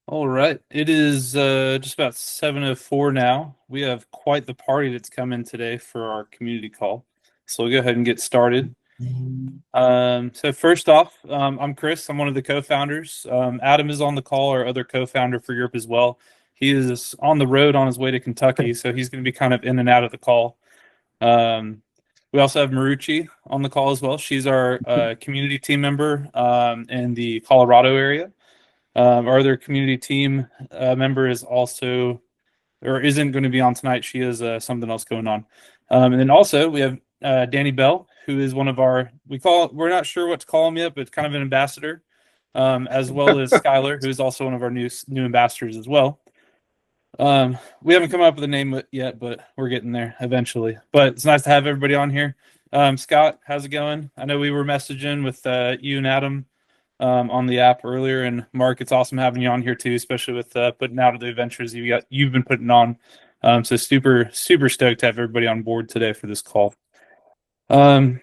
All right. It is just about 7:04 now. We have quite the party that's come in today for our community call. So we'll go ahead and get started. So first off, I'm Chris. I'm one of the co-founders. Adam is on the call, our other co-founder for Europe as well. He is on the road on his way to Kentucky, so he's going to be kind of in and out of the call. We also have Marucci on the call as well. She's our community team member in the Colorado area. Our other community team member is also, or isn't going to be on tonight. She has something else going on. And then also we have Danny Bell, who is one of our, we're not sure what to call him yet, but kind of an ambassador, as well as Skylar, who is also one of our new ambassadors as well. We haven't come up with a name yet, but we're getting there eventually. But it's nice to have everybody on here. Scott, how's it going? I know we were messaging with you and Adam on the app earlier, and Mark, it's awesome having you on here too, especially with putting out the adventures you've been putting on. So super stoked to have everybody on board today for this call. A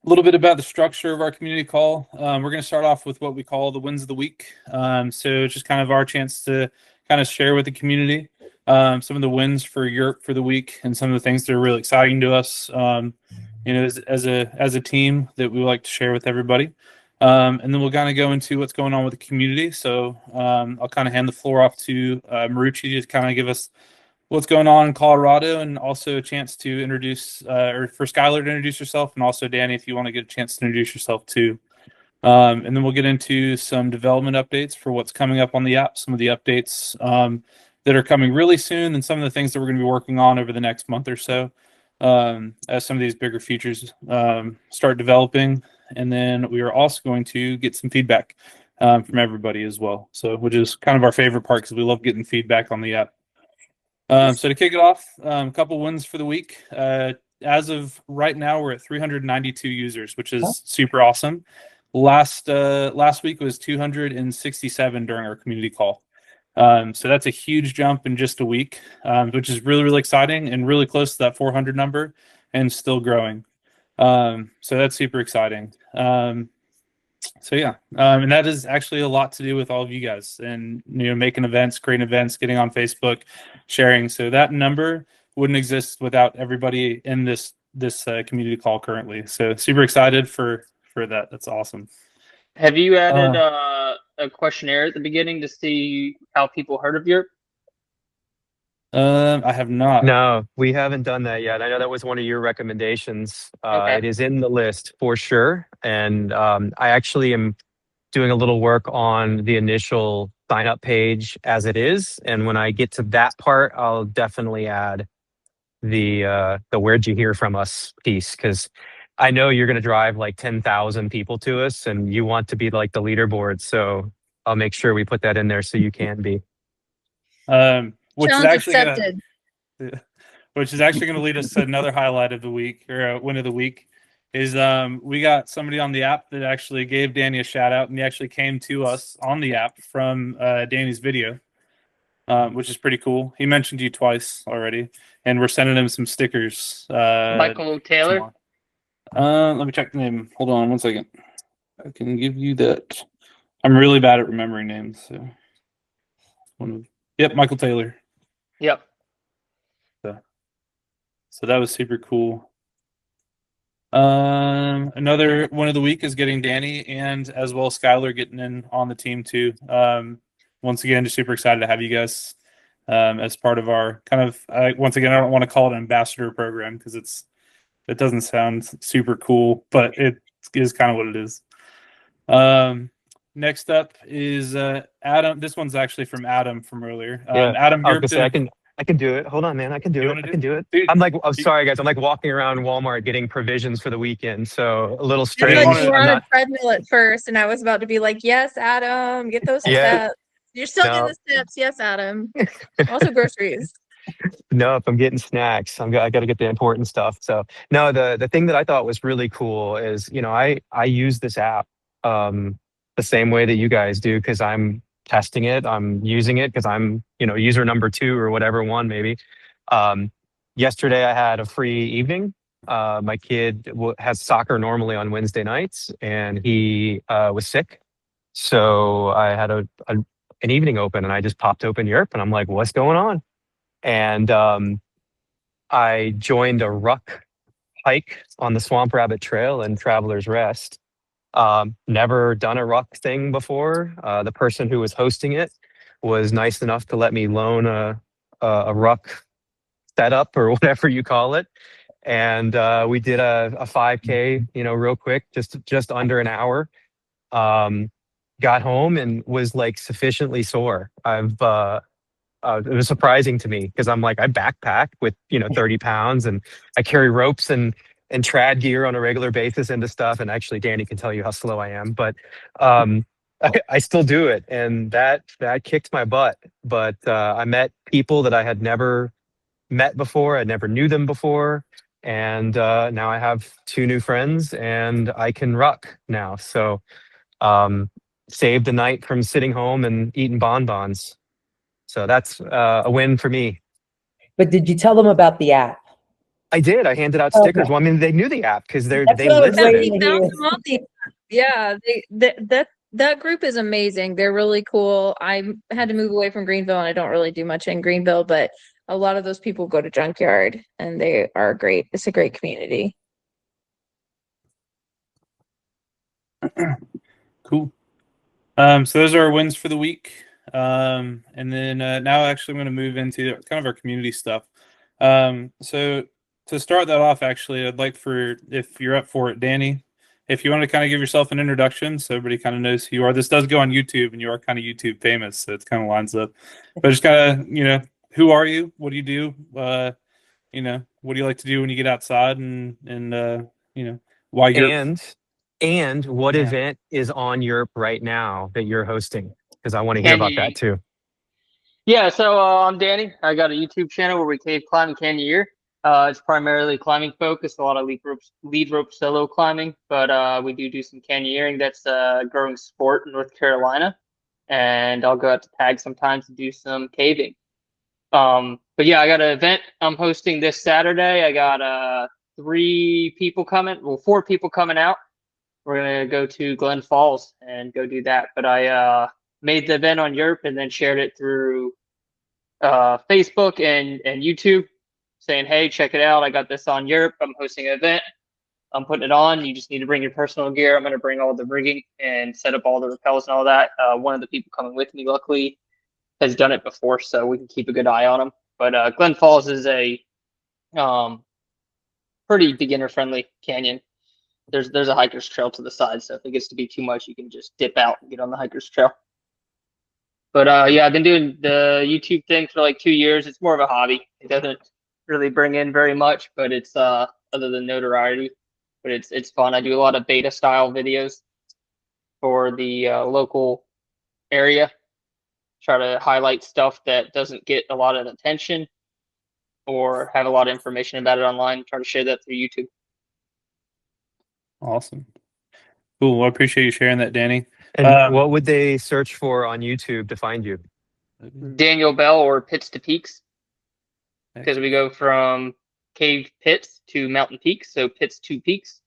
little bit about the structure of our community call. We're going to start off with what we call the wins of the week. So it's just kind of our chance to kind of share with the community some of the wins for Yerp for the week and some of the things that are really exciting to us, as a team that we like to share with everybody. And then we'll kind of go into what's going on with the community. So I'll kind of hand the floor off to Marucci to kind of give us what's going on in Colorado, and also a chance to introduce, or for Skylar to introduce herself, and also Danny, if you want to get a chance to introduce yourself too. And then we'll get into some development updates for what's coming up on the app, some of the updates that are coming really soon, and some of the things that we're going to be working on over the next month or so as some of these bigger features start developing. And then we are also going to get some feedback from everybody as well. So, which is kind of our favorite part because we love getting feedback on the app. So to kick it off, a couple wins for the week. As of right now, we're at 392 users, which is super awesome. Last week was 267 during our community call. So that's a huge jump in just a week, which is really exciting and really close to that 400 number and still growing. So that's super exciting. So yeah, and that is actually a lot to do with all of you guys, and making events, creating events, getting on Facebook, sharing. So that number wouldn't exist without everybody in this community call currently. So super excited for that. That's awesome. Have you added a questionnaire at the beginning to see how people heard of Yerp? I have not. No, we haven't done that yet. I know that was one of your recommendations. Okay. It is in the list for sure. And I actually am doing a little work on the initial sign up page as it is. And when I get to that part, I'll definitely add the where'd you hear from us piece, because I know you're going to drive like 10,000 people to us and you want to be like the leaderboard. So I'll make sure we put that in there so you can be. Which is Challenge actually accepted. which is actually going to lead us to another highlight of the week, or win of the week, is we got somebody on the app that actually gave Danny a shout out, and he actually came to us on the app from Danny's video, which is pretty cool. He mentioned you twice already, and we're sending him some stickers. Michael Taylor? Let me check the name. Hold on one second. I can give you that. I'm really bad at remembering names. So yep, Michael Taylor. Yep. So that was super cool. Another one of the week is getting Danny and as well Skylar getting in on the team too. Once again, just super excited to have you guys as part of our kind of, once again, I don't want to call it an ambassador program because it doesn't sound super cool, but it is kind of what it is. Next up is Adam. This one's actually from Adam from earlier. Adam, I can do it. Hold on, man. I can do it. I can do it. Dude, I'm sorry, guys. I'm like walking around Walmart getting provisions for the weekend. So a little I strange. thought you were on a treadmill at first, and I was about to be like, yes, Adam, get those steps. You're still getting the steps. Yes, Adam. Also groceries. No, if I'm getting snacks, I got to get the important stuff. So no, the thing that I thought was really cool is, I use this app the same way that you guys do, because I'm testing it. I'm using it because I'm, user number 2 or whatever one maybe. Yesterday I had a free evening. My kid has soccer normally on Wednesday nights, and he was sick. So I had an evening open, and I just popped open Yerp, and I'm like, what's going on? And I joined a ruck hike on the Swamp Rabbit Trail in Traveler's Rest. Never done a ruck thing before. The person who was hosting it was nice enough to let me loan a ruck setup or whatever you call it, and we did a 5K, real quick, just under an hour. Got home and was like sufficiently sore. It was surprising to me because I'm like, I backpack with 30 pounds, and I carry ropes and trad gear on a regular basis into stuff. And actually, Danny can tell you how slow I am, but I still do it, and that kicked my butt. But I met people that I had never met before. I never knew them before, and now I have 2 new friends, and I can ruck now. So saved the night from sitting home and eating bonbons. So that's a win for me. But did you tell them about the app? I did. I handed out Okay. stickers. Well, I mean, they knew the app because they That's what I was listed waiting it. to hear. Found them on the- Yeah, that group is amazing. They're really cool. I had to move away from Greenville, and I don't really do much in Greenville, but a lot of those people go to Junkyard, and they are great. It's a great community. Cool. So those are our wins for the week. And then now actually I'm going to move into kind of our community stuff. So to start that off, actually, I'd like for, if you're up for it, Danny, if you want to kind of give yourself an introduction so everybody kind of knows who you are. This does go on YouTube, and you are kind of YouTube famous, so it kind of lines up. But just kind of, who are you? What do you do? What do you like to do when you get outside, and why you're And what Yeah. event is on Europe right now that you're hosting? Because I want to hear about that too. Yeah, so I'm Danny. I got a YouTube channel where we cave climb and canyoneer. It's primarily climbing focused, a lot of lead rope solo climbing, but we do some canyoneering. That's a growing sport in North Carolina, and I'll go out to tag sometimes to do some caving. But yeah, I got an event I'm hosting this Saturday. I got 3 people coming, well, 4 people coming out. We're gonna go to Glen Falls and go do that. But I made the event on Yerp and then shared it through Facebook and YouTube, saying, hey, check it out. I got this on Yerp. I'm hosting an event. I'm putting it on. You just need to bring your personal gear. I'm going to bring all the rigging and set up all the rappels and all that. One of the people coming with me, luckily, has done it before, so we can keep a good eye on him. But Glen Falls is a pretty beginner-friendly canyon. There's a hiker's trail to the side, so if it gets to be too much, you can just dip out and get on the hiker's trail. But yeah, I've been doing the YouTube thing for like 2 years. It's more of a hobby. It doesn't really bring in very much, but it's other than notoriety. But it's fun. I do a lot of beta style videos for the local area. Try to highlight stuff that doesn't get a lot of attention or have a lot of information about it online. Try to share that through YouTube. Awesome. Cool. Well, I appreciate you sharing that, Danny. And what would they search for on YouTube to find you? Daniel Bell or Pits to Peaks, because we go from cave pits to mountain peaks, so Pits to Peaks.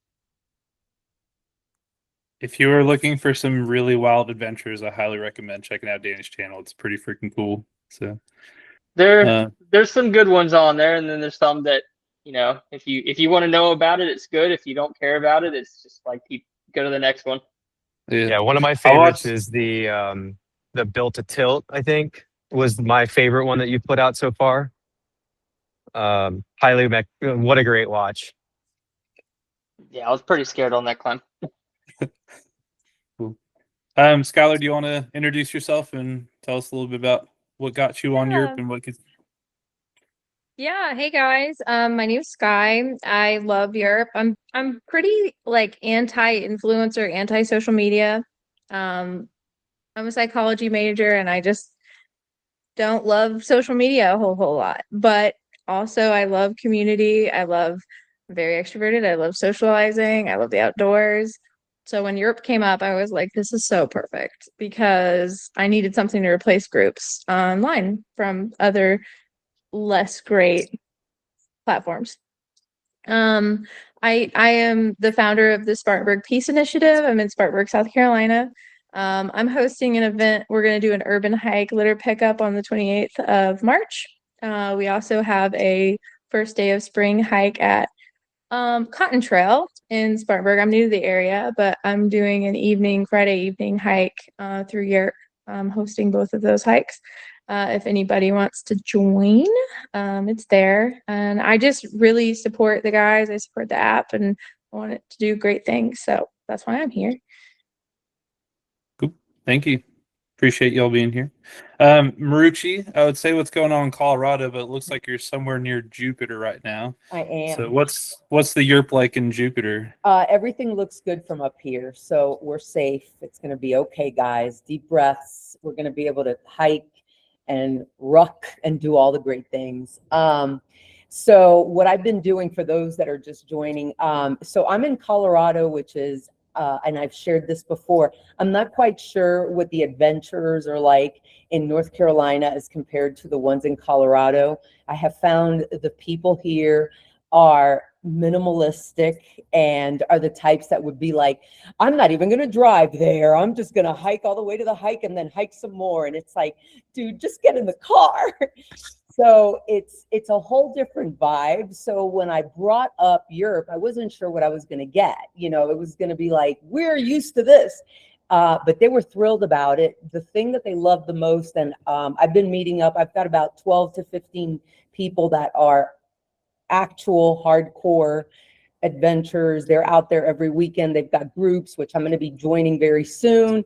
If you are looking for some really wild adventures, I highly recommend checking out Danny's channel. It's pretty freaking cool. So there's some good ones on there, and then there's some that, if you want to know about it, it's good. If you don't care about it, it's just like go to the next one. Yeah, one of my favorites is the Built to Tilt, I think, was my favorite one that you've put out so far. What a great watch. Yeah, I was pretty scared on that climb. Cool. Skylar, do you want to introduce yourself and tell us a little bit about what got you on Europe and what could... Yeah, hey guys. My name's Sky. I love Europe. I'm pretty like anti-influencer, anti-social media. I'm a psychology major, and I just don't love social media a whole lot. But also I love community. I'm very extroverted. I love socializing. I love the outdoors. So when Europe came up, I was like, this is so perfect, because I needed something to replace groups online from other less great platforms. I am the founder of the Spartanburg Peace Initiative. I'm in Spartanburg, South Carolina. I'm hosting an event. We're going to do an urban hike litter pickup on the 28th of March. We also have a first day of spring hike at Cotton Trail in Spartanburg. I'm new to the area, but I'm doing an Friday evening hike through Yerp. I'm hosting both of those hikes. If anybody wants to join, it's there. And I just really support the guys. I support the app and I want it to do great things. So that's why I'm here. Cool. Thank you. Appreciate y'all being here. Marucci, I would say what's going on in Colorado, but it looks like you're somewhere near Jupiter right now. I am. So what's the Yerp like in Jupiter? Everything looks good from up here, so we're safe. It's going to be okay, guys. Deep breaths. We're going to be able to hike and ruck and do all the great things. So what I've been doing for those that are just joining, so I'm in Colorado, which is, and I've shared this before, I'm not quite sure what the adventures are like in North Carolina as compared to the ones in Colorado. I have found the people here are minimalistic and are the types that would be like, I'm not even going to drive there. I'm just going to hike all the way to the hike and then hike some more. And it's like, dude, just get in the car. So it's a whole different vibe. So when I brought up Europe, I wasn't sure what I was going to get. You know, it was going to be like, we're used to this. But they were thrilled about it. The thing that they love the most, and I've been meeting up, I've got about 12 to 15 people that are actual hardcore adventures. They're out there every weekend. They've got groups, which I'm going to be joining very soon.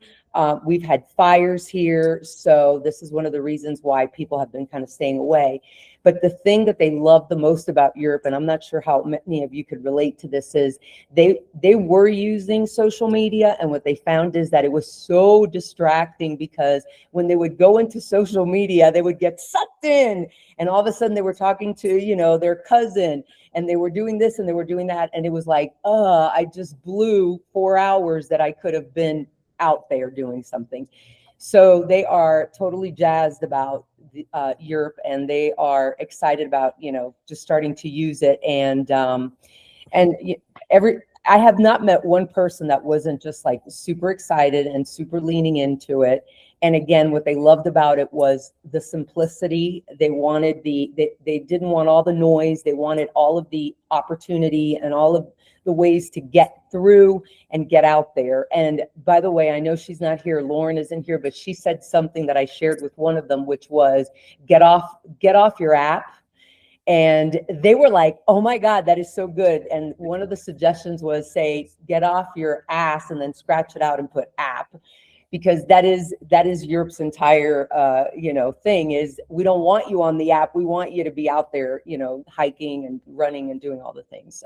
We've had fires here, so this is one of the reasons why people have been kind of staying away. But the thing that they love the most about Europe, and I'm not sure how many of you could relate to this, is they were using social media, and what they found is that it was so distracting because when they would go into social media, they would get sucked in, and all of a sudden they were talking to, you know, their cousin, and they were doing this and they were doing that, and it was like, I just blew 4 hours that I could have been out there doing something. So they are totally jazzed about Europe, and they are excited about, you know, just starting to use it. And I have not met one person that wasn't just like super excited and super leaning into it. And again, what they loved about it was the simplicity. They wanted they didn't want all the noise. They wanted all of the opportunity and all of the ways to get through and get out there. And by the way, I know she's not here, Lauren isn't here, but she said something that I shared with one of them, which was get off your app. And they were like, oh my God, that is so good. And one of the suggestions was, say, get off your ass and then scratch it out and put app, because that is Europe's entire thing is, we don't want you on the app. We want you to be out there, you know, hiking and running and doing all the things.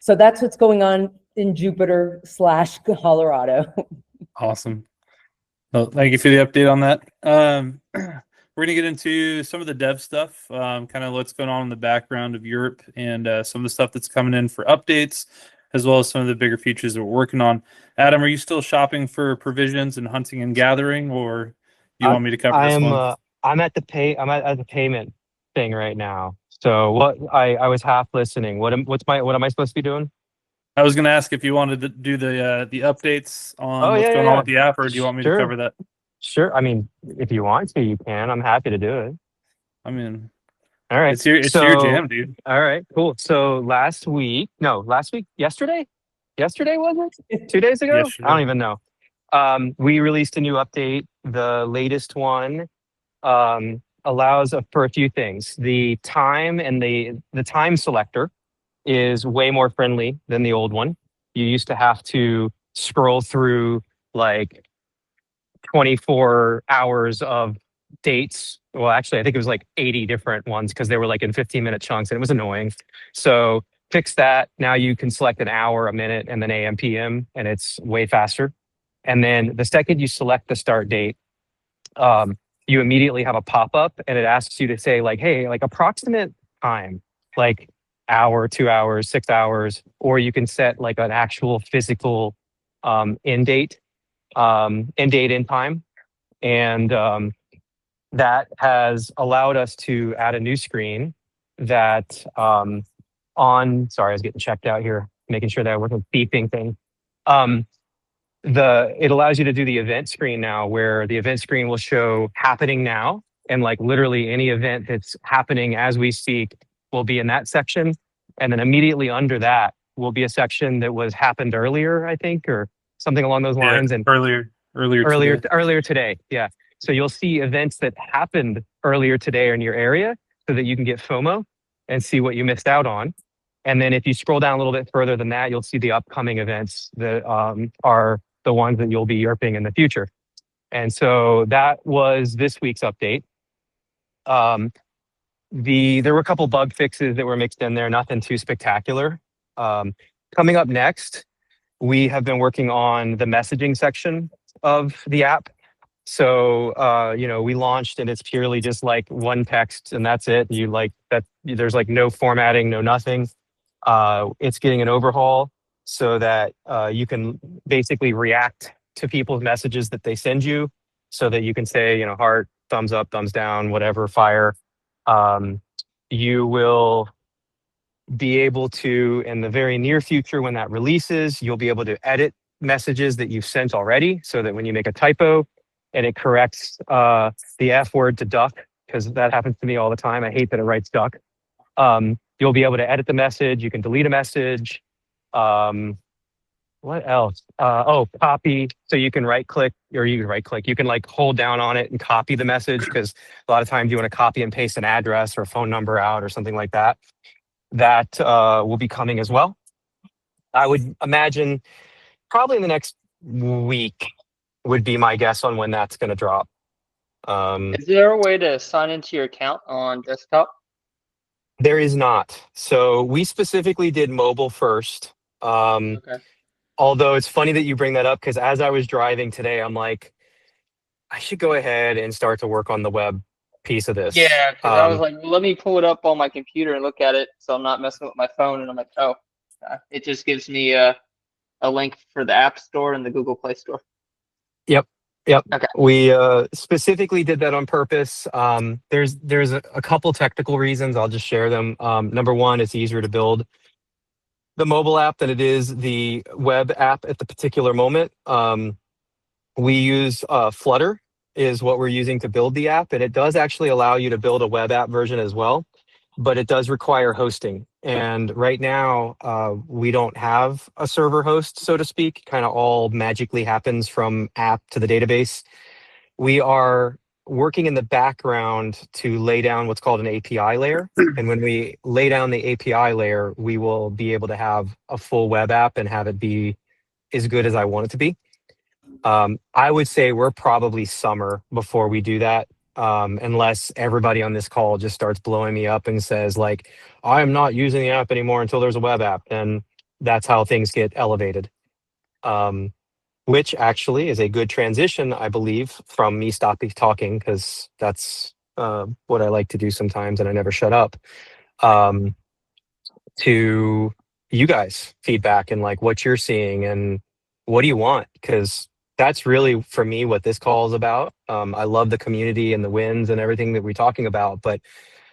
So that's what's going on in Jupiter / Colorado. Awesome. Well, thank you for the update on that. We're going to get into some of the dev stuff, kind of what's going on in the background of Europe, and some of the stuff that's coming in for updates, as well as some of the bigger features that we're working on. Adam, are you still shopping for provisions and hunting and gathering, or do you want me to cover this one? I'm at the payment thing right now. So what I was half listening. What am I supposed to be doing? I was going to ask if you wanted to do the updates on what's going on with the app, or do you want me to cover that? Sure. I mean, if you want to, you can. I'm happy to do it. I mean, all right. It's your jam, dude. All right, cool. So yesterday was it? 2 days ago? Yesterday. I don't even know. We released a new update. The latest one allows for a few things. The time and the time selector is way more friendly than the old one. You used to have to scroll through like 24 hours of dates. Well, actually, I think it was like 80 different ones because they were like in 15-minute chunks, and it was annoying. So fix that. Now you can select an hour, a minute, and then AM, PM, and it's way faster. And then the second you select the start date, you immediately have a pop-up, and it asks you to say like, hey, like approximate time, like hour, 2 hours, 6 hours, or you can set like an actual physical end date, end time. And that has allowed us to add a new screen that sorry, I was getting checked out here, making sure that I wasn't beeping thing. it allows you to do the event screen now, where the event screen will show happening now, and like literally any event that's happening as we speak will be in that section. And then immediately under that will be a section that was happened earlier, I think, or something along those Yeah, lines. And earlier earlier today. Yeah. So you'll see events that happened earlier today in your area so that you can get FOMO and see what you missed out on. And then if you scroll down a little bit further than that, you'll see the upcoming events that are the ones that you'll be yerping in the future. And so that was this week's update. There were a couple bug fixes that were mixed in there, nothing too spectacular. Coming up next, we have been working on the messaging section of the app. So, we launched and it's purely just like one text and that's it. You like that, there's like no formatting, no nothing. It's getting an overhaul so that you can basically react to people's messages that they send you, so that you can say, heart, thumbs up, thumbs down, whatever, fire. You will be able to, in the very near future, when that releases, you'll be able to edit messages that you've sent already, so that when you make a typo and it corrects the F word to duck, because that happens to me all the time. I hate that it writes duck. You'll be able to edit the message. You can delete a message. What else? Copy. So you can right click, or you can right click. You can like hold down on it and copy the message, because a lot of times you want to copy and paste an address or a phone number out or something like that. That will be coming as well. I would imagine probably in the next week would be my guess on when that's going to drop. Is there a way to sign into your account on desktop? There is not. So we specifically did mobile first. Okay. Although it's funny that you bring that up, because as I was driving today, I'm like, I should go ahead and start to work on the web piece of this. Yeah, because I was like, well, let me pull it up on my computer and look at it, so I'm not messing with my phone. And I'm like, oh, it just gives me a link for the App Store and the Google Play Store. Yep. Okay. We specifically did that on purpose. There's a couple technical reasons. I'll just share them. Number one, it's easier to build the mobile app than it is the web app at the particular moment. We use Flutter is what we're using to build the app, and it does actually allow you to build a web app version as well, but it does require hosting. And right now, we don't have a server host, so to speak. Kind of all magically happens from app to the database. We are working in the background to lay down what's called an API layer. And when we lay down the API layer, we will be able to have a full web app and have it be as good as I want it to be. I would say we're probably summer before we do that, unless everybody on this call just starts blowing me up and says like, I am not using the app anymore until there's a web app. And that's how things get elevated. Which actually is a good transition, I believe, from me stopping talking, because that's what I like to do sometimes and I never shut up, to you guys feedback and like what you're seeing and what do you want, because that's really for me what this call is about. I love the community and the wins and everything that we're talking about, but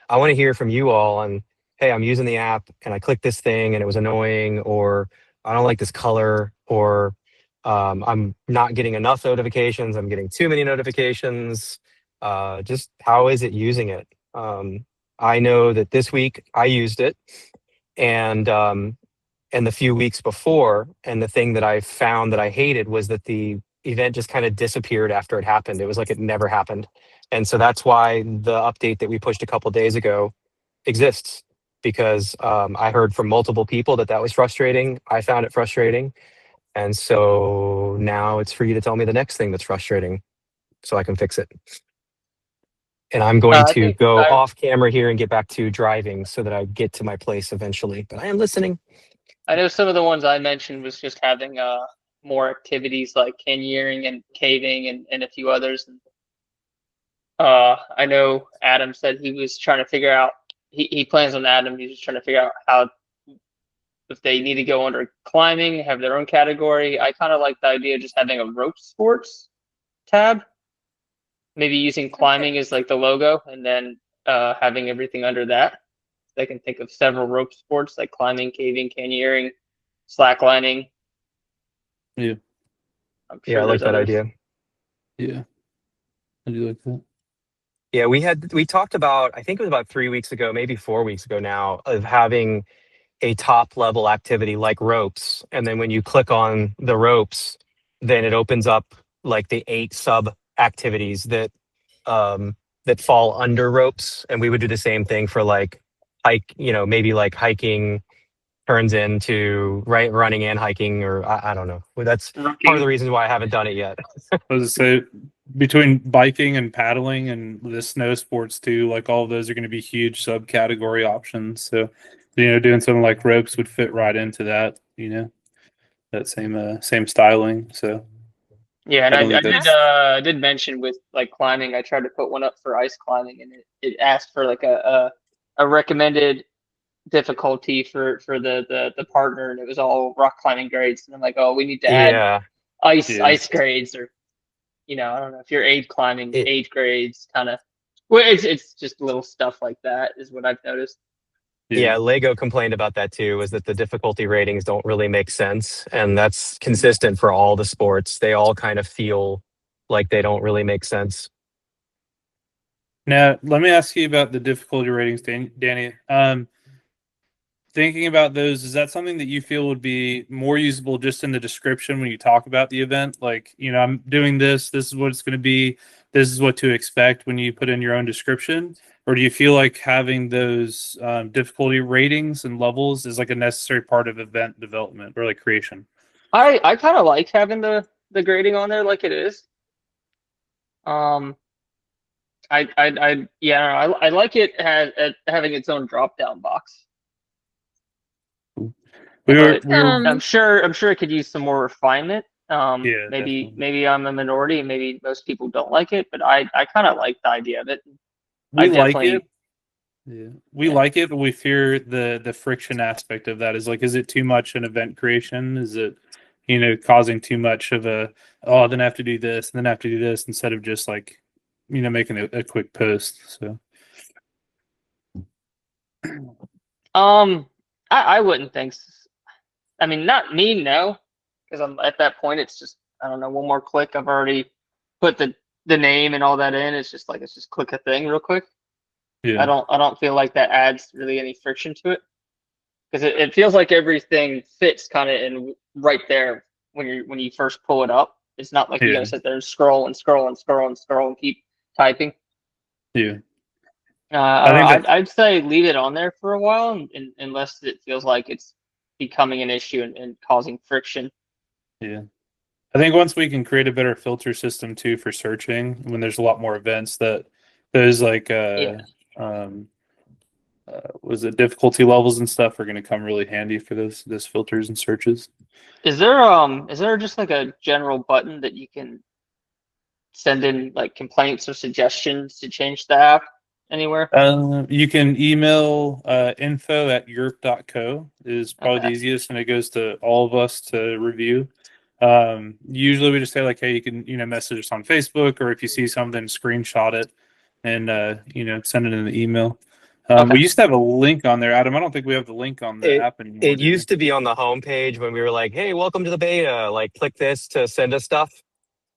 I want to hear from you all on, hey, I'm using the app and I clicked this thing and it was annoying, or I don't like this color, or I'm not getting enough notifications, I'm getting too many notifications. Just how is it using it? I know that this week I used it, and the few weeks before, and the thing that I found that I hated was that the event just kind of disappeared after it happened. It was like it never happened. And so that's why the update that we pushed a couple days ago exists, because I heard from multiple people that was frustrating. I found it frustrating. And so now it's for you to tell me the next thing that's frustrating so I can fix it. And I'm going to go off camera here and get back to driving so that I get to my place eventually. But I am listening. I know some of the ones I mentioned was just having more activities like canyoneering and caving and a few others. I know Adam said he was trying to figure out, he plans on Adam, he's just trying to figure out how, if they need to go under climbing, have their own category. I kind of like the idea of just having a rope sports tab, maybe using climbing as like the logo, and then having everything under that. They can think of several rope sports like climbing, caving, canyoneering, slacklining. Yeah. I'm Yeah, sure I like there's that others. idea. Yeah, I do like that. Yeah, we talked about, I think it was about 3 weeks ago, maybe 4 weeks ago now, of having a top level activity like ropes. And then when you click on the ropes, then it opens up like the 8 sub activities that fall under ropes. And we would do the same thing for like maybe like hiking turns into running and hiking, or I don't know. Well, that's part of the Rooking. reasons why I haven't done it yet. I was to say between biking and paddling and the snow sports too, like all of those are going to be huge subcategory options. So, doing something like ropes would fit right into that. That same styling. So Yeah, and I don't think that's I did mention with like climbing, I tried to put one up for ice climbing, and it asked for like a recommended difficulty for the partner, and it was all rock climbing grades. And I'm like, oh, we need to add Yeah. yeah, ice grades, or I don't know if you're aid climbing It, age grades, kind of. Well, it's just little stuff like that is what I've noticed. yeah, yeah, Lego complained about that too, was that the difficulty ratings don't really make sense. And that's consistent for all the sports. They all kind of feel like they don't really make sense. Now, let me ask you about the difficulty ratings, Danny. Thinking about those, is that something that you feel would be more usable just in the description when you talk about the event? Like, I'm doing this, this is what it's going to be, this is what to expect when you put in your own description? Or do you feel like having those difficulty ratings and levels is like a necessary part of event development or like creation? I kind of like having the grading on there like it is. Um, yeah, I like it having its own drop down box, We were, but we were, I'm sure it could use some more refinement. yeah, definitely. Maybe I'm a minority and maybe most people don't like it, but I kind of like the idea of it. I We like it. definitely, Yeah, we yeah. like it, but we fear the friction aspect of that. Is like, is it too much an event creation? Is it, causing too much of a, oh, then I have to do this, and then I have to do this instead of just like, making a quick post. So Um, I wouldn't think. I mean, not me, no, because I'm at that point. It's just I don't know. One more click. I've already put the name and all that in. It's just like it's just click a thing real quick. yeah, I don't feel like that adds really any friction to it because it feels like everything fits kind of in right there when you first pull it up. It's not like you got yeah, to sit there and scroll and scroll and scroll and scroll and keep typing. yeah. I I don't know. think that, I'd say leave it on there for a while, unless it feels like it's becoming an issue and causing friction. yeah. I think once we can create a better filter system too for searching, when there's a lot more events, that those like Yeah. um was it difficulty levels and stuff are going to come really handy for those filters and searches. Is there just like a general button that you can send in like complaints or suggestions to change the app anywhere? You can email info@yerp.co is probably the Okay. easiest, and it goes to all of us to review. Usually we just say like, hey, you can message us on Facebook, or if you see something, screenshot it and send it in the email. Okay. We used to have a link on there, Adam. I don't think we have the link on the It app anymore, it do we? used to be on the homepage when we were like, "Hey, welcome to the beta. Like, click this to send us stuff."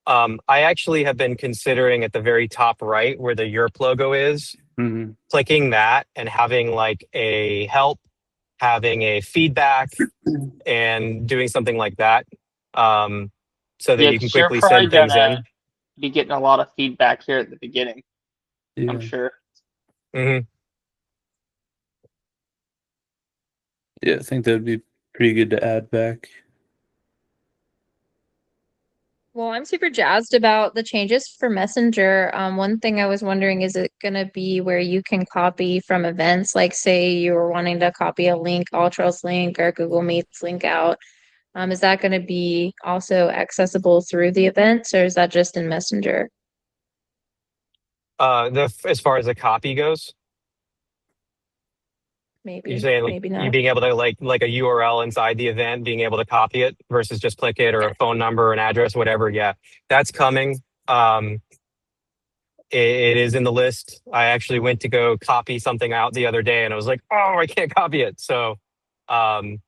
I actually have been considering at the very top right where the Yerp logo is, Mm-hmm. clicking that and having like a help, having a feedback, and doing something like that, so that Yeah, you can 'cause you're quickly probably send things gonna in. be getting a lot of feedback here at the beginning, I'm Yeah, sure. Hmm. yeah, I think that'd be pretty good to add back. Well, I'm super jazzed about the changes for Messenger. One thing I was wondering, is it going to be where you can copy from events? Like, say you were wanting to copy a link, Alltrails link or Google Meets link out. Is that going to be also accessible through the events, or is that just in Messenger? As far as the copy goes, you're Maybe, saying like maybe you not. being able to like a URL inside the event, being able to copy it versus just click it, or Yeah. a phone number, an address, whatever. Yeah, that's coming. It is in the list. I actually went to go copy something out the other day, and I was like, "Oh, I can't copy it." So, um,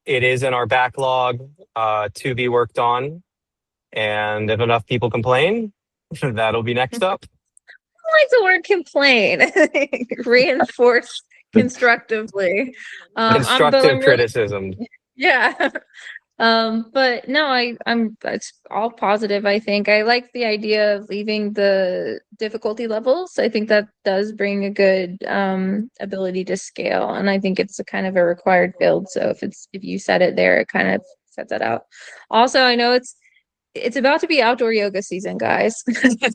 it is in our backlog to be worked on. And if enough people complain, that'll be next up. I like the word complain. Reinforce constructively. But Constructive I'm really, criticism. yeah. But no, I'm it's all positive, I think. I like the idea of leaving the difficulty levels. I think that does bring a good ability to scale, and I think it's a kind of a required build. So if you set it there, it kind of sets that out. Also, I know it's about to be outdoor yoga season, guys.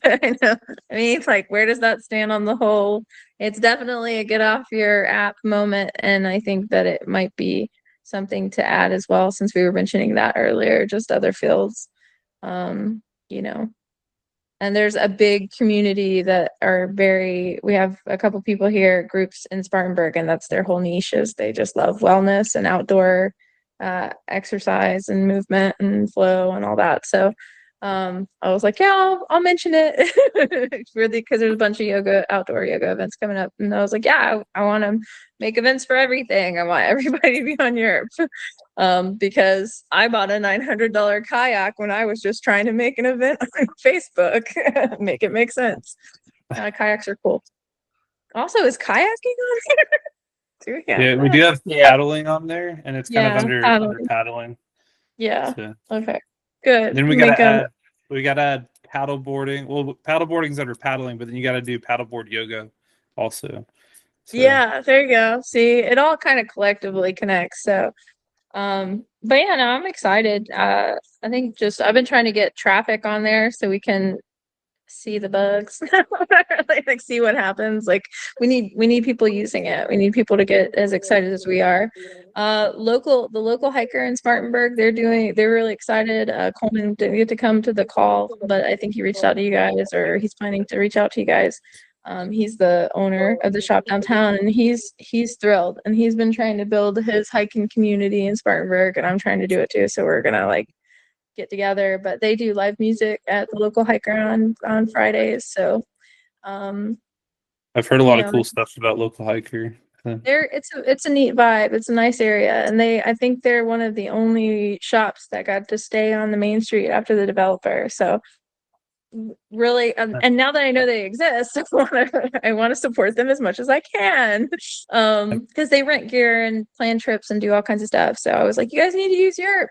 I know. I mean, it's like, where does that stand on the whole? It's definitely a get off your app moment, and I think that it might be something to add as well, since we were mentioning that earlier, just other fields. You know, and there's a big community that are we have a couple people here, groups in Spartanburg, and that's their whole niche is they just love wellness and outdoor exercise and movement and flow and all that. So I was like, yeah, I'll mention it really because there's a bunch of outdoor yoga events coming up. And I was like, yeah, I want to make events for everything. I want everybody to be on Europe. Because I bought a $900 kayak when I was just trying to make an event on Facebook, make it make sense. Kayaks are cool. Also, is kayaking on here? Yeah, we do have Yeah. paddling on there, and it's kind of under paddling. Yeah. So. Okay. Good. Then we gotta add paddle boarding. Well, paddle boarding's under paddling, but then you gotta do paddleboard yoga also. So. Yeah, there you go. See, it all kind of collectively connects. So but yeah, no, I'm excited. I think I've been trying to get traffic on there so we can see the bugs. like see what happens. Like we need people using it. We need people to get as excited as we are. The local hiker in Spartanburg, they're really excited. Coleman didn't get to come to the call, but I think he reached out to you guys, or he's planning to reach out to you guys. He's the owner of the shop downtown, and he's thrilled, and he's been trying to build his hiking community in Spartanburg, and I'm trying to do it too. So we're gonna get together, but they do live music at the local hiker on Fridays. So I've heard a lot of cool stuff about local hiker. It's a neat vibe. It's a nice area, and I think they're one of the only shops that got to stay on the main street after the developer. So really, and now that I know they exist, I want to support them as much as I can, because they rent gear and plan trips and do all kinds of stuff. So I was like, you guys need to use Yerp.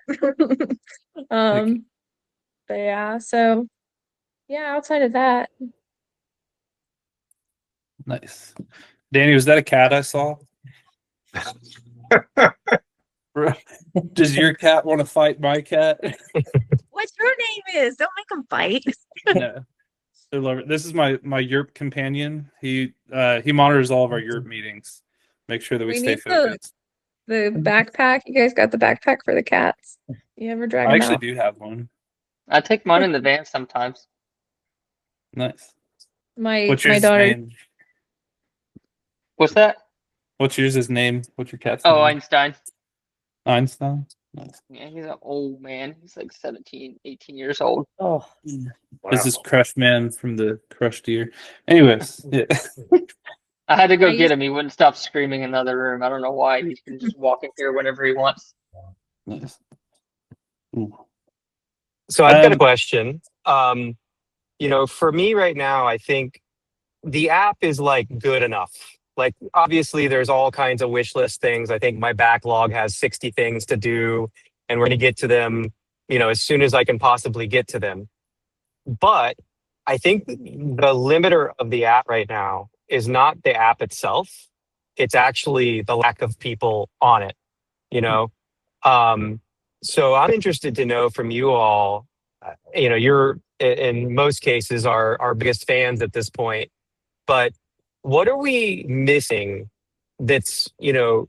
But yeah, so yeah, outside of that. Nice. Danny, was that a cat I saw? Does your cat want to fight my cat? What's your name is? Don't make them fight. No. I love it. This is my Yerp companion. He monitors all of our Yerp meetings. Make sure that we stay focused. The backpack. You guys got the backpack for the cats? You ever drag them out? I actually do have one. I take mine in the van sometimes. Nice. What's your daughter name? What's that? What's yours' name? What's your cat's Oh, name? Einstein. Einstein? Nice. Yeah, he's an old man. He's like 17, 18 years old. Oh, This is Crush Man from the Crushed Deer. Anyways, yeah. I had to go get him. He wouldn't stop screaming in the other room. I don't know why. He's been just walking here whenever he wants. Nice. So I've got a question. For me right now, I think the app is like good enough. Like obviously there's all kinds of wish list things. I think my backlog has 60 things to do, and we're going to get to them, as soon as I can possibly get to them. But I think the limiter of the app right now is not the app itself. It's actually the lack of people on it, So I'm interested to know from you all, you're in most cases our biggest fans at this point, but what are we missing that's going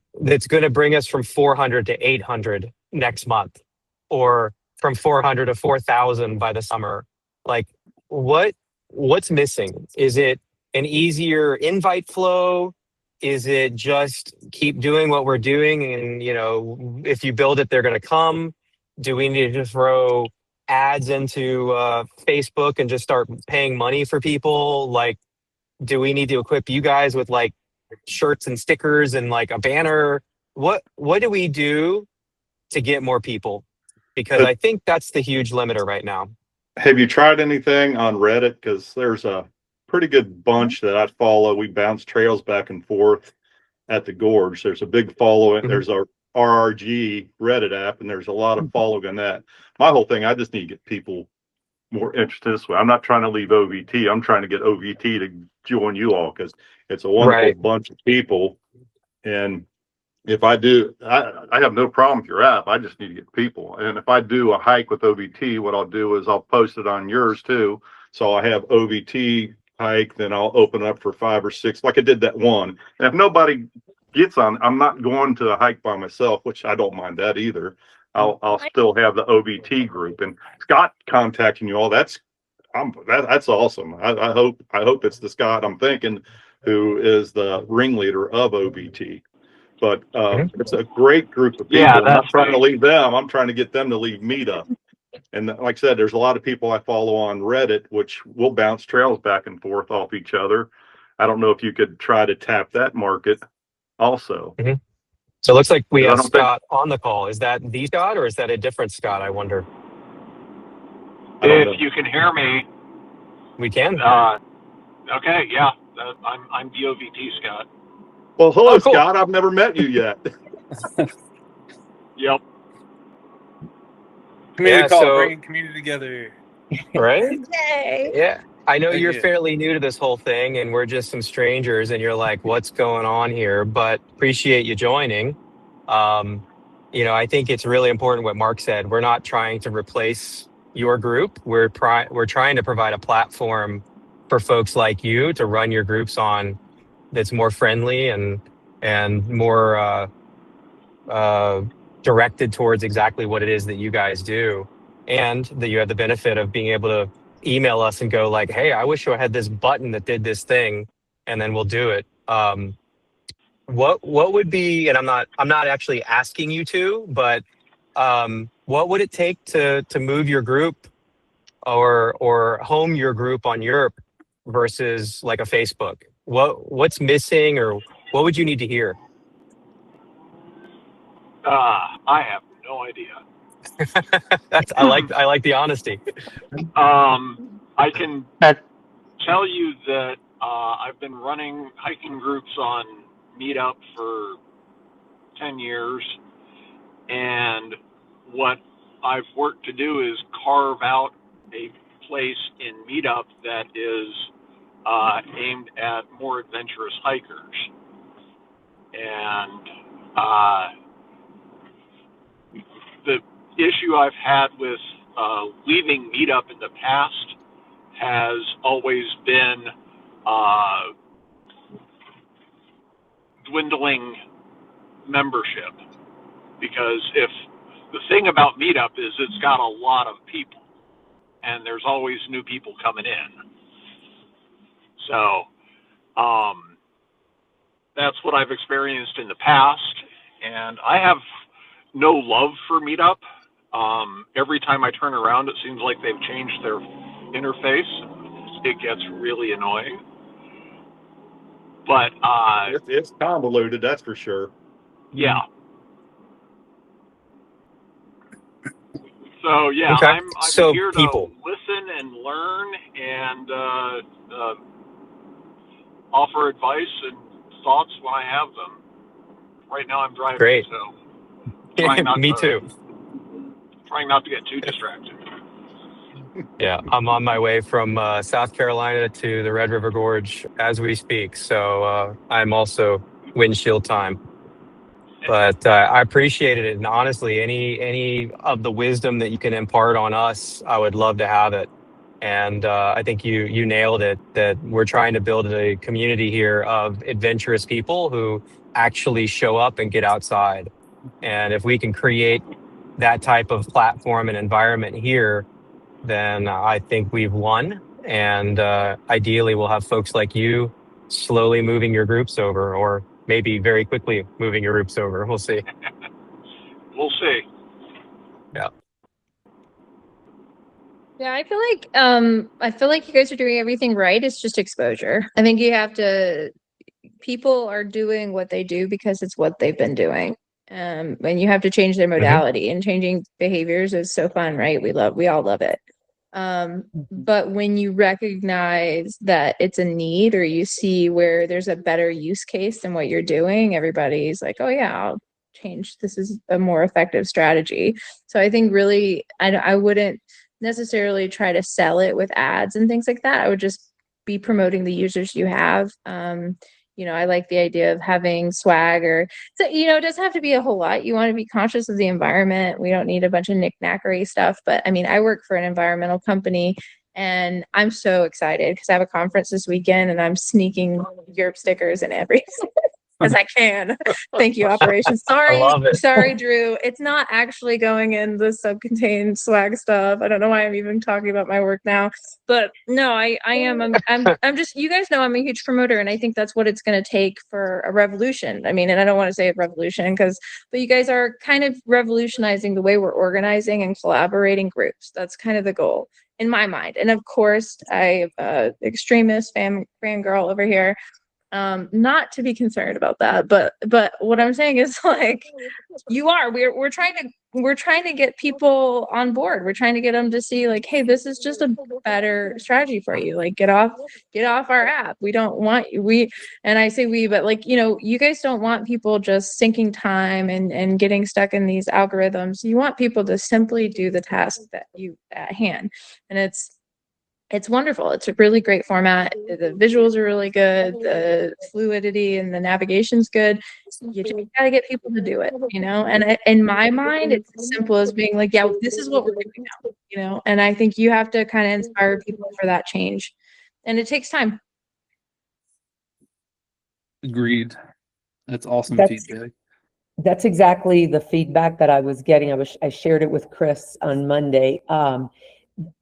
to bring us from 400 to 800 next month, or from 400 to 4,000 by the summer? Like what's missing? Is it an easier invite flow? Is it just keep doing what we're doing and, if you build it, they're going to come? Do we need to throw ads into Facebook and just start paying money for people? Like, do we need to equip you guys with like shirts and stickers and like a banner? What do we do to get more people? Because I think that's the huge limiter right now. have you tried anything on Reddit? Because there's a pretty good bunch that I follow. We bounce trails back and forth at the gorge. There's a big following. Mhm. There's a RRG Reddit app, and there's a lot of following on that. My whole thing, I just need to get people more interested this way. I'm not trying to leave OVT. I'm trying to get OVT to join you all because it's a wonderful Right. bunch of people. And if I do, I have no problem with your app. I just need to get people. And if I do a hike with OVT, what I'll do is I'll post it on yours too. So I have OVT hike, then I'll open it up for 5 or 6, like I did that one. And if nobody gets on, I'm not going to a hike by myself, which I don't mind that either. I'll still have the OVT group. And Scott contacting you all, that's awesome. I hope it's the Scott I'm thinking who is the ringleader of OVT. But it's a great group of people. Yeah, I'm not that's trying to me. leave them. I'm trying to get them to leave Meetup. And like I said, there's a lot of people I follow on Reddit, which will bounce trails back and forth off each other. I don't know if you could try to tap that market also. So it looks like we 'Cause I have don't think- Scott on the call. Is that the Scott or is that a different Scott? I wonder. I don't know. If you can hear me, We can. okay, yeah, I'm DOVT Scott. Well, hello, Oh, cool. Scott. I've never met you yet. Yep. Community Yeah, call, so- bringing community together. Right? Yay. Yeah. I know Thank you're you. fairly new to this whole thing and we're just some strangers and you're like, what's going on here? But appreciate you joining. I think it's really important what Mark said. We're not trying to replace your group. We're trying to provide a platform for folks like you to run your groups on that's more friendly and more directed towards exactly what it is that you guys do, and that you have the benefit of being able to email us and go like, hey, I wish I had this button that did this thing, and then we'll do it. What would be, and I'm not actually asking you to, but what would it take to move your group or home your group on Europe versus like a Facebook? What's missing, or what would you need to hear? I have no idea. I like the honesty. I can That- tell you that I've been running hiking groups on Meetup for 10 years, and what I've worked to do is carve out a place in Meetup that is aimed at more adventurous hikers. And the issue I've had with leaving Meetup in the past has always been dwindling membership, because if the thing about Meetup is it's got a lot of people and there's always new people coming in, so that's what I've experienced in the past, and I have no love for Meetup. Every time I turn around, it seems like they've changed their interface. It gets really annoying. But It's convoluted, that's for sure. yeah. So yeah, Okay. I'm So, here to people. listen and learn and offer advice and thoughts when I have them. Right now I'm driving, Great. so trying not Me to, too. trying not to get too distracted. Yeah, I'm on my way from South Carolina to the Red River Gorge as we speak. So I'm also windshield time. But I appreciated it, and honestly, any of the wisdom that you can impart on us, I would love to have it. And I think you nailed it. That we're trying to build a community here of adventurous people who actually show up and get outside. And if we can create that type of platform and environment here, then I think we've won. And ideally, we'll have folks like you slowly moving your groups over, or maybe very quickly moving your groups over. We'll see. We'll see. Yeah, I feel like you guys are doing everything right. It's just exposure. I think people are doing what they do because it's what they've been doing. And you have to change their modality, and changing behaviors is so fun, right? We all love it. But when you recognize that it's a need, or you see where there's a better use case than what you're doing, everybody's like, oh yeah, I'll change. This is a more effective strategy. So I think really, I wouldn't necessarily try to sell it with ads and things like that. I would just be promoting the users you have. I like the idea of having swag, or so, it doesn't have to be a whole lot. You want to be conscious of the environment. We don't need a bunch of knickknackery stuff. But I mean, I work for an environmental company, and I'm so excited because I have a conference this weekend, and I'm sneaking Yerp stickers in every as I can. Thank you, operations. I love it. Sorry, Drew. It's not actually going in the subcontained swag stuff. I don't know why I'm even talking about my work now, but no, I am. I'm just. You guys know I'm a huge promoter, and I think that's what it's going to take for a revolution. I mean, and I don't want to say a revolution but you guys are kind of revolutionizing the way we're organizing and collaborating groups. That's kind of the goal in my mind. And of course, I have extremist fangirl over here. Not to be concerned about that, but what I'm saying is, like, we're trying to get people on board. We're trying to get them to see, like, hey, this is just a better strategy for you. Like, get off our app. We don't want and I say we, but like, you guys don't want people just sinking time and getting stuck in these algorithms. You want people to simply do the task that you at hand. And it's wonderful. It's a really great format. The visuals are really good. The fluidity and the navigation's good. You just got to get people to do it, And in my mind, it's as simple as being like, yeah, this is what we're doing now, And I think you have to kind of inspire people for that change, and it takes time. Agreed. That's awesome feedback. That's exactly the feedback that I was getting. I shared it with Chris on Monday.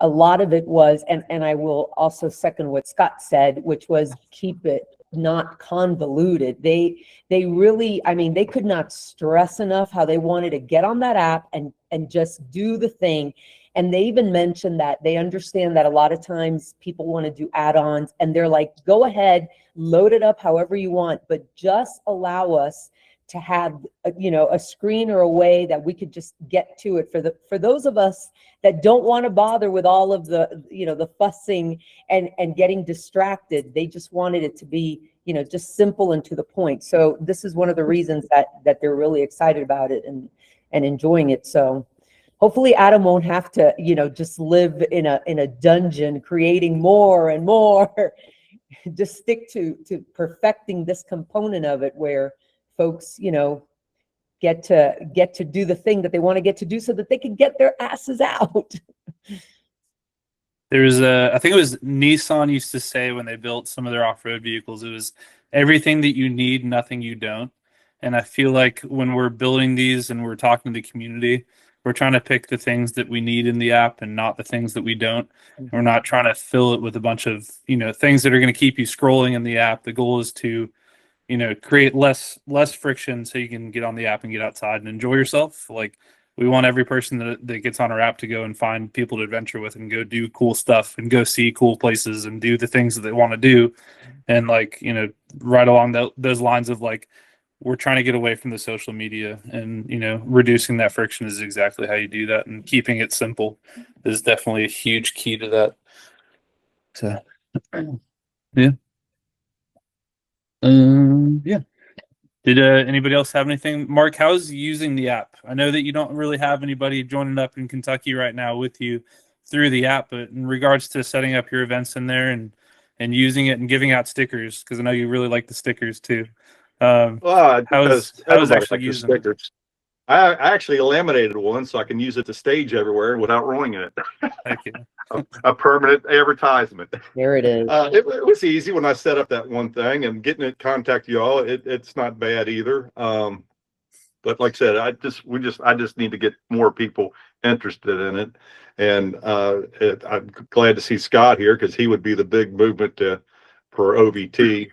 A lot of it was, and I will also second what Scott said, which was keep it not convoluted. They really, I mean, they could not stress enough how they wanted to get on that app and just do the thing. And they even mentioned that they understand that a lot of times people want to do add-ons, and they're like, go ahead, load it up however you want, but just allow us to have a screen or a way that we could just get to it for those of us that don't want to bother with all of the the fussing and getting distracted. They just wanted it to be just simple and to the point. So this is one of the reasons that they're really excited about it and enjoying it. So hopefully Adam won't have to just live in a dungeon creating more and more. Just stick to perfecting this component of it where folks, get to do the thing that they want to get to do so that they can get their asses out. There was I think it was Nissan used to say when they built some of their off-road vehicles, it was everything that you need, nothing you don't. And I feel like when we're building these and we're talking to the community, we're trying to pick the things that we need in the app and not the things that we don't. We're not trying to fill it with a bunch of, things that are going to keep you scrolling in the app. The goal is to create less friction so you can get on the app and get outside and enjoy yourself. Like, we want every person that gets on our app to go and find people to adventure with and go do cool stuff and go see cool places and do the things that they want to do. And right along those lines of, like, we're trying to get away from the social media, and reducing that friction is exactly how you do that, and keeping it simple is definitely a huge key to that. So yeah. Yeah. Did anybody else have anything? Mark, how's using the app? I know that you don't really have anybody joining up in Kentucky right now with you through the app, but in regards to setting up your events in there and using it and giving out stickers, because I know you really like the stickers too. Well, how's actually using stickers? I actually laminated one so I can use it to stage everywhere without ruining it. Thank you. A permanent advertisement. There it is. It was easy when I set up that one thing, and getting it contact you all. It's not bad either. But like I said, I just need to get more people interested in it, and I'm glad to see Scott here because he would be the big movement for OVT.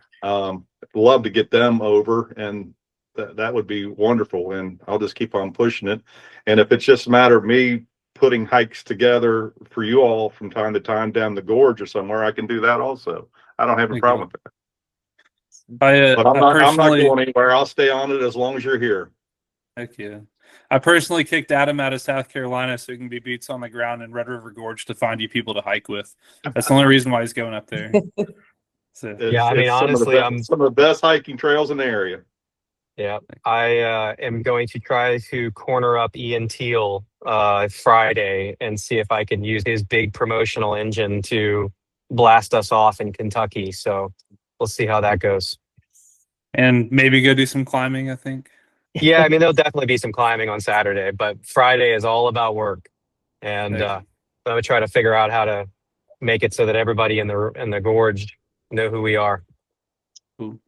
Love to get them over, and that would be wonderful. And I'll just keep on pushing it. And if it's just a matter of me putting hikes together for you all from time to time down the gorge or somewhere, I can do that also. I don't have a problem with that. But I'm not going anywhere. I'll stay on it as long as you're here. Heck yeah. I personally kicked Adam out of South Carolina so he can be boots on the ground in Red River Gorge to find you people to hike with. That's the only reason why he's going up there. So Yeah, I mean, It's honestly, some of the best hiking trails in the area. yeah, I am going to try to corner up Ian Teal Friday and see if I can use his big promotional engine to blast us off in Kentucky. So we'll see how that goes. and maybe go do some climbing, I think. Yeah, I mean, there'll definitely be some climbing on Saturday, but Friday is all about work. And Right. I'm gonna try to figure out how to make it so that everybody in the gorge know who we are. Cool.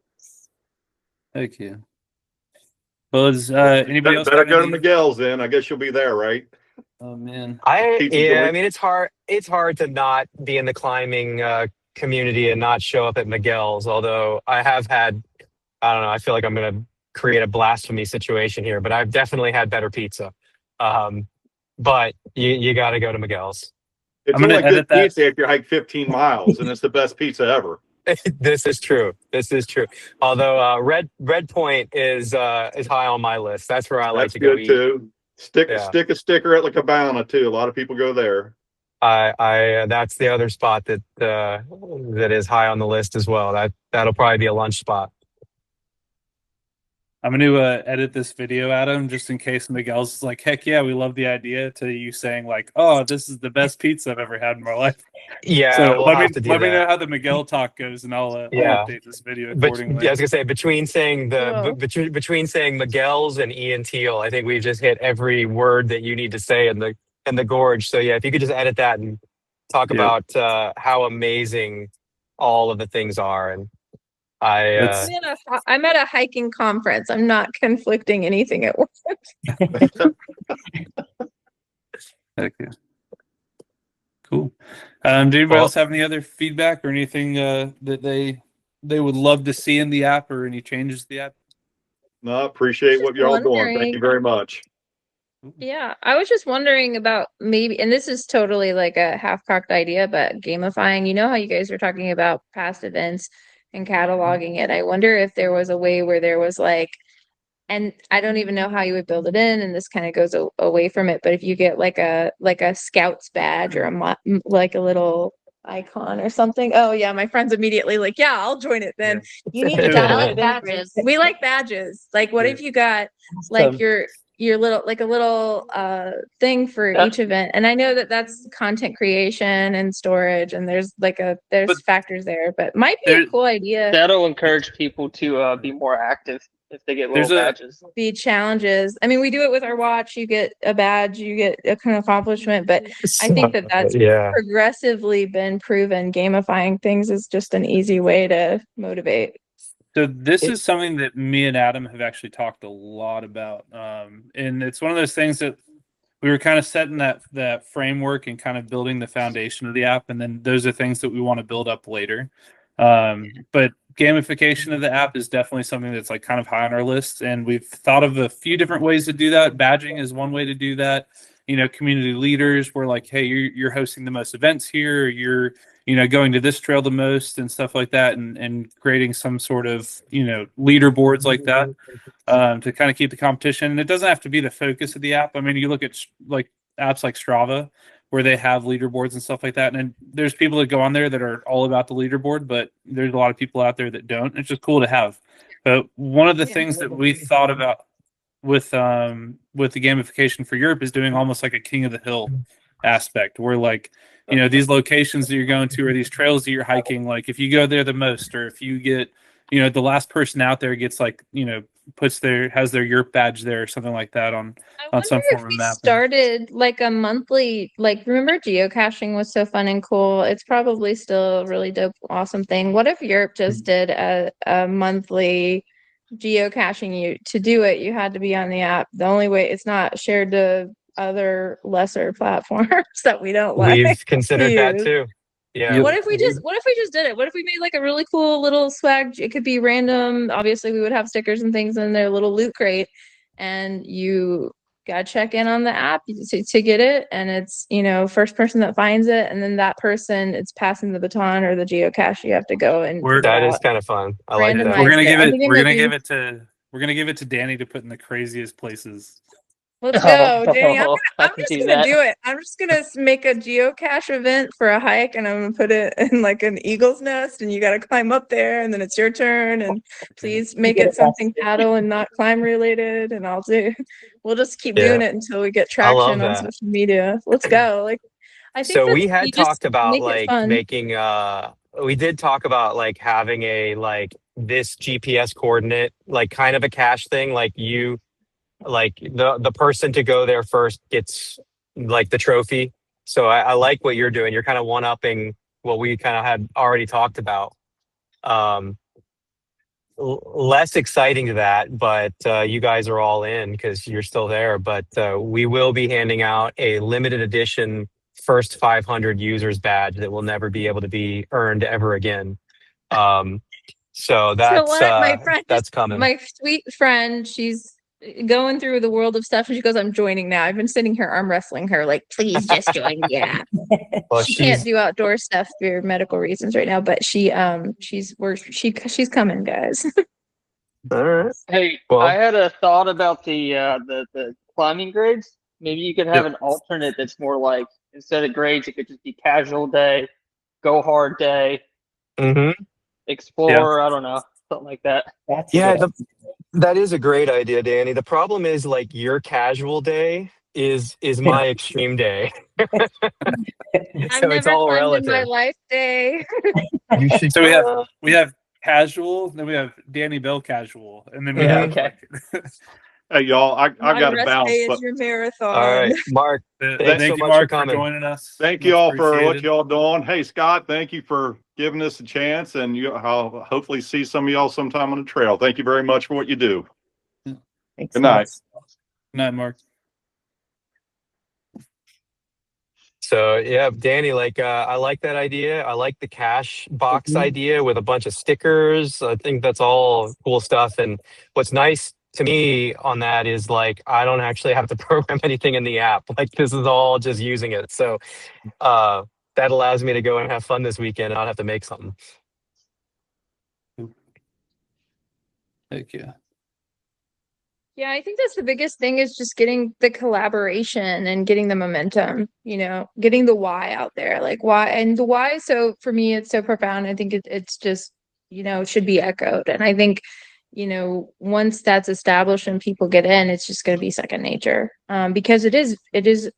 Thank you. Well, is anybody else Better got go to any? Miguel's then. I guess you'll be there, right? Oh man. Pizza I joint. mean, it's hard. It's hard to not be in the climbing community and not show up at Miguel's. Although I have had, I don't know. I feel like I'm gonna create a blasphemy situation here, but I've definitely had better pizza. But you got to go to Miguel's. It's I'm gonna only edit good that. pizza if you hike 15 miles, and it's the best pizza ever. This is true. This is true. Although Red Point is high on my list. That's where I like That's to go good eat. too. Stick Yeah. a sticker at La Cabana too. A lot of people go there. I that's the other spot that is high on the list as well. That'll probably be a lunch spot. I'm going to edit this video, Adam, just in case Miguel's is like, heck yeah, we love the idea, to you saying like, oh, this is the best pizza I've ever had in my life. Yeah, So we'll let have to do me know that. how the Miguel talk goes, and I'll Yeah. update this video But accordingly. I was gonna say between saying Whoa. between saying Miguel's and Ian Teal, I think we've just hit every word that you need to say in the gorge. So yeah, if you could just edit that and talk Yep. about how amazing all of the things are. And That's- I'm at a hiking conference. I'm not conflicting anything at once. Okay. Cool. Did anybody Well- else have any other feedback or anything that they would love to see in the app, or any changes to the app? No, appreciate what y'all doing. Thank Wondering. you very much. Yeah, I was just wondering about maybe, and this is totally like a half-cocked idea, but gamifying, you know how you guys were talking about past events and cataloging it. I wonder if there was a way where there was like, and I don't even know how you would build it in, and this kind of goes away from it, but if you get like a Scouts badge or like a little icon or something. Oh yeah, my friend's immediately like, yeah, I'll join it then. You need to Yeah. download I it anyway. We like badges. Like what if you got like your little, like a little thing for Yeah. each event? And I know that that's content creation and storage, and there's But factors there, but might be a there- cool idea. That'll encourage people to be more active if they get There's little a- badges. Be challenges. I mean, we do it with our watch. You get a badge, you get a kind of accomplishment, but I think that that's yeah. progressively been proven. Gamifying things is just an easy way to motivate. So this is something that me and Adam have actually talked a lot about, and it's one of those things that we were kind of setting that framework and kind of building the foundation of the app, and then those are things that we want to build up later. But gamification of the app is definitely something that's like kind of high on our list, and we've thought of a few different ways to do that. Badging is one way to do that. You know, community leaders, we're like, hey, you're hosting the most events here, or you're going to this trail the most, and stuff like that, and creating some sort of leaderboards like that to kind of keep the competition. And it doesn't have to be the focus of the app. I mean, you look at like apps like Strava, where they have leaderboards and stuff like that, and there's people that go on there that are all about the leaderboard, but there's a lot of people out there that don't. It's just cool to have. But one of the things that we thought about with the gamification for Europe is doing almost like a king of the hill aspect, where like these locations that you're going to, or these trails that you're hiking, like if you go there the most, or if you get the last person out there gets like has their Yerp badge there or something like that on some form of map. Started like a monthly, like, remember geocaching was so fun and cool. It's probably still a really dope, awesome thing. What if Yerp just did a monthly geocaching? To do it, you had to be on the app. The only way, it's not shared to other lesser platforms that we don't like. We've considered that too. Yeah. What if we just did it? What if we made like a really cool little swag? It could be random. Obviously, we would have stickers and things in their little loot crate, and you gotta check in on the app to get it. And it's first person that finds it, and then that person, it's passing the baton or the geocache. You have to go and That is kind of fun. I like that. We're gonna give I think it. We're might gonna be- give it to. We're gonna give it to Danny to put in the craziest places. Let's go, Danny. I I'm can just do gonna that. do it. I'm just gonna make a geocache event for a hike, and I'm gonna put it in like an eagle's nest, and you gotta climb up there, and then it's your turn. And please make get it something busted. paddle and not climb related. And I'll do. We'll just keep Yeah, doing it until we get I love traction on that. social media. Let's go. Like, I think So that we you had just talked about make it like fun. making we did talk about like having a like this GPS coordinate, like kind of a cache thing, like you like the person to go there first gets like the trophy. So I like what you're doing. You're kind of one upping what we kind of had already talked about. Um Less exciting to that, but you guys are all in because you're still there. But we will be handing out a limited edition first 500 users badge that will never be able to be earned ever again. Um, so You know what? My friend that's coming. my sweet friend, she's going through the world of stuff and she goes, I'm joining now. I've been sitting here arm wrestling her, like, please just join. Yeah. Well, She can't she's do outdoor stuff for medical reasons right now, but she's coming, guys. all right. Hey, I Well, had a thought about the climbing grades. Maybe you could have yep. an alternate that's more like, instead of grades, it could just be casual day, go hard day, Hmm. explore. I don't know, something like that. That's a Yeah, good that is a great idea, Danny. The problem is like your casual day is idea. my extreme day. I've So it's never all climbed in my relative. life day. You should So go. we have casual, then we have Danny Bill casual, and then we Yeah, Mhm. have okay. like Hey, y'all, I My got to rest bounce, day is but your All marathon. right, Mark, thanks so thank you, much for Mark, for coming. joining us. thank you Much all for what appreciated. y'all doing. Hey, Scott, thank you for giving us a chance, and I'll hopefully see some of y'all sometime on the trail. Thank you very much for what you do. Thanks, Good night. Good night, Mark. So yeah, Danny, like I like that idea. I like the cash box Mhm. idea with a bunch of stickers. I think that's all cool stuff. And what's nice to me on that is like I don't actually have to program anything in the app. Like this is all just using it. So uh that allows me to go and have fun this weekend. I don't have to make something. Thank you. Yeah, I think that's the biggest thing is just getting the collaboration and getting the momentum, getting the why out there. Like why and the why, so for me it's so profound. I think it's just, should be echoed. And I think, once that's established and people get in, it's just gonna be second nature. Because it is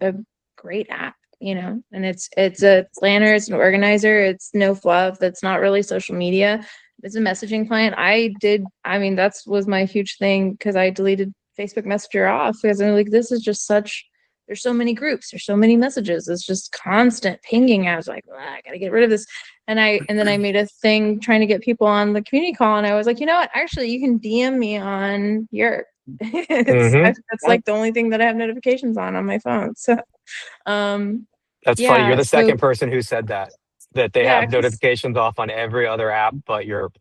a great app, and it's a planner, it's an organizer, it's no fluff, that's not really social media. It's a messaging client. That was my huge thing because I deleted Facebook Messenger off because I'm like, this is just there's so many groups, there's so many messages, it's just constant pinging. I was like, I gotta get rid of this. And then I made a thing trying to get people on the community call, and I was like, you know what? Actually, you can DM me on Yerp. Hmm. That's like the only thing that I have notifications on my phone. So, um, That's funny. You're yeah. the So second person who said that they yeah, have because notifications off on every other app but your.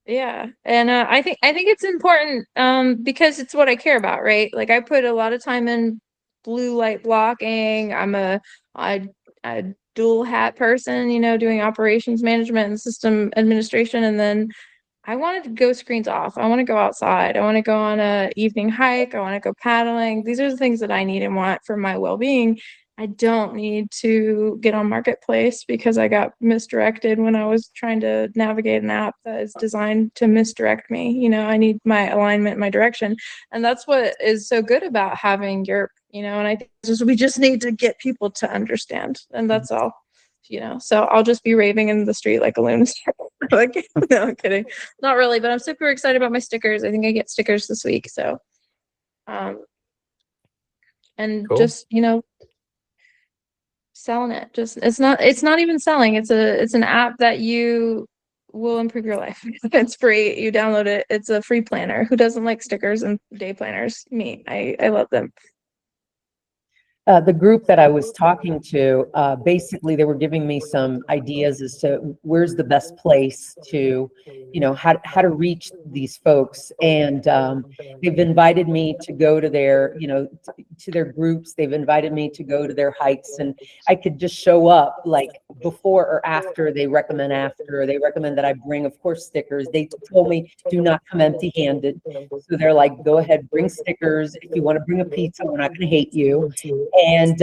yeah, and I think it's important because it's what I care about, right? Like I put a lot of time in blue light blocking. I'm a dual hat person, doing operations management and system administration, and then I wanted to go screens off. I want to go outside. I want to go on a evening hike. I want to go paddling. These are the things that I need and want for my well-being. I don't need to get on Marketplace because I got misdirected when I was trying to navigate an app that is designed to misdirect me. I need my alignment, my direction. And that's what is so good about having your, and I think we just need to get people to understand. And that's all, so I'll just be raving in the street like a lunatic. Like, no, I'm kidding. Not really, but I'm super excited about my stickers. I think I get stickers this week. So, and Cool. just, selling it. Just it's not even selling. It's an app that you will improve your life. It's free. You download it. It's a free planner. Who doesn't like stickers and day planners? Me. I love them. The group that I was talking to, basically they were giving me some ideas as to where's the best place to, how to reach these folks. And they've invited me to go to their, to their groups. They've invited me to go to their hikes, and I could just show up like before or after. They recommend after. They recommend that I bring, of course, stickers. They told me do not come empty-handed. So they're like, go ahead, bring stickers. If you want to bring a pizza, we're not going to hate you. And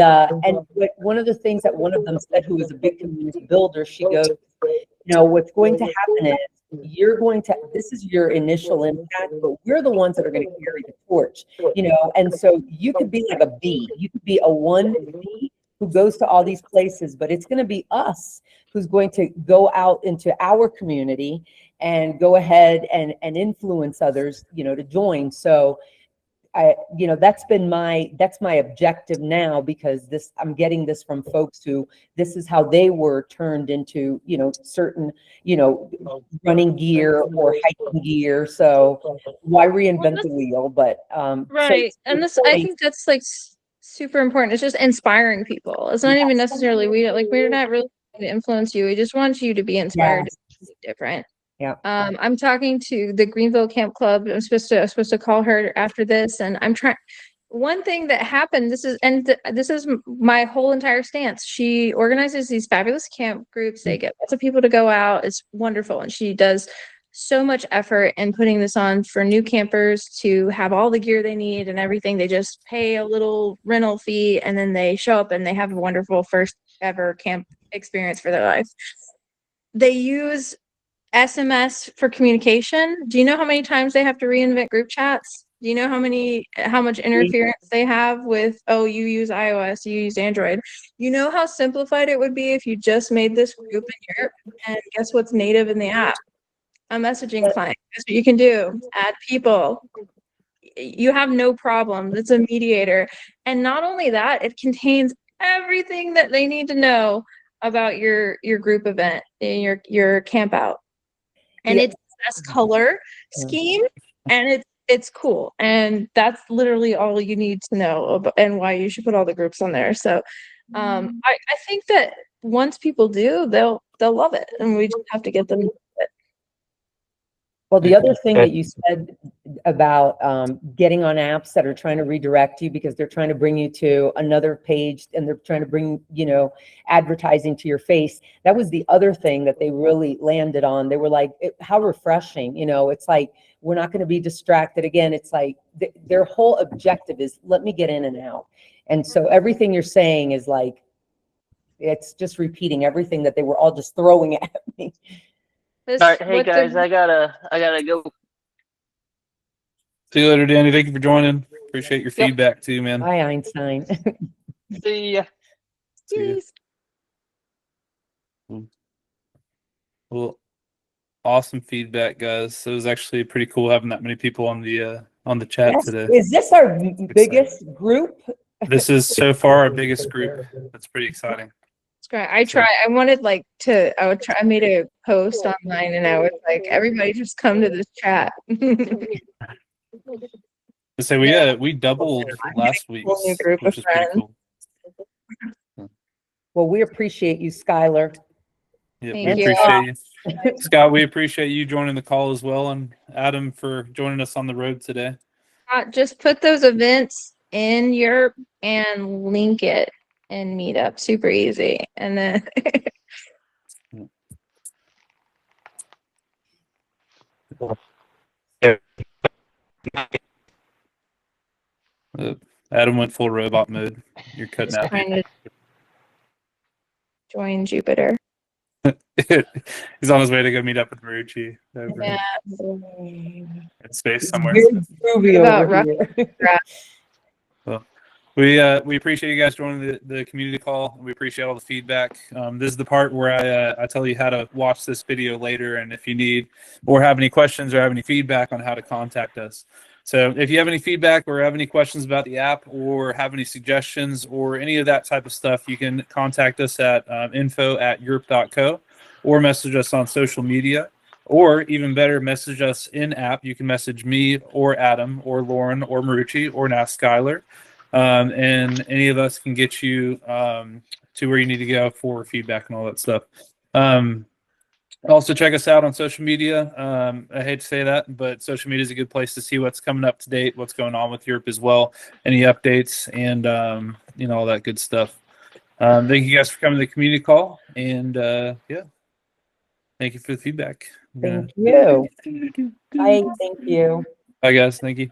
one of the things that one of them said, who was a big community builder, she goes, what's going to happen is this is your initial impact, but we're the ones that are going to carry the torch, and so you could be like a bee, you could be a one bee who goes to all these places, but it's going to be us who's going to go out into our community and go ahead and influence others, to join. So that's my objective now, because I'm getting this from folks who, this is how they were turned into, certain, running gear or hiking gear. So why reinvent the wheel? But, right. And I think that's like super important. It's just inspiring people. It's not even necessarily, we're not really trying to influence you. We just want you to be inspired to be different. Yeah. I'm talking to the Greenville Camp Club. I'm supposed to call her after this, and I'm trying. One thing that happened, this is my whole entire stance. She organizes these fabulous camp groups. They get lots of people to go out. It's wonderful, and she does so much effort in putting this on for new campers to have all the gear they need and everything. They just pay a little rental fee, and then they show up and they have a wonderful first ever camp experience for their life. They use SMS for communication. Do you know how many times they have to reinvent group chats? Do you know how much interference they have with, oh, you use iOS, you use Android? You know how simplified it would be if you just made this group in Europe, and guess what's native in the app? A messaging client. That's what you can do. Add people. You have no problem. It's a mediator. And not only that, it contains everything that they need to know about your group event and your camp out. And it's best color scheme, and it's cool, and that's literally all you need to know about, and why you should put all the groups on there. So I think that once people do, they'll love it, and we just have to get them to it. Well, the other thing that you said about getting on apps that are trying to redirect you because they're trying to bring you to another page, and they're trying to bring, advertising to your face. That was the other thing that they really landed on. They were like, how refreshing, it's like, we're not going to be distracted again. It's like their whole objective is, let me get in and out. And so everything you're saying is like, it's just repeating everything that they were all just throwing at me. All right, hey guys, I gotta go. See you later, Danny. Thank you for joining. Appreciate your feedback too, man. Bye, Einstein. See ya. See ya. Well, awesome feedback, guys. It was actually pretty cool having that many people on the chat today. Is this our biggest group? This is so far our biggest group. That's pretty exciting. It's great. I made a post online, and I was like, everybody just come to this chat. So we doubled last week, which is pretty cool. Well, we appreciate you, Skylar. Yeah, we appreciate you. Scott, we appreciate you joining the call as well, and Adam for joining us on the road today. Just put those events in Yerp and link it in Meetup. Super easy. And then Adam went full robot mode. You're cutting out. trying to join Jupiter. He's on his way to go meet up with Marucci over in space somewhere. Well, we appreciate you guys joining the community call. We appreciate all the feedback. This is the part where I tell you how to watch this video later, and if you need or have any questions or have any feedback on how to contact us. So if you have any feedback or have any questions about the app or have any suggestions or any of that type of stuff, you can contact us at info@yerp.co or message us on social media, or even better, message us in app. You can message me or Adam or Lauren or Marucci or now Skylar. and any of us can get you to where you need to go for feedback and all that stuff. Also, check us out on social media. I hate to say that, but social media is a good place to see what's coming up to date, what's going on with Yerp as well, any updates, and all that good stuff. Thank you guys for coming to the community call, and yeah, thank you for the feedback. Thank you. Bye. Thank you. Bye, guys. Thank you.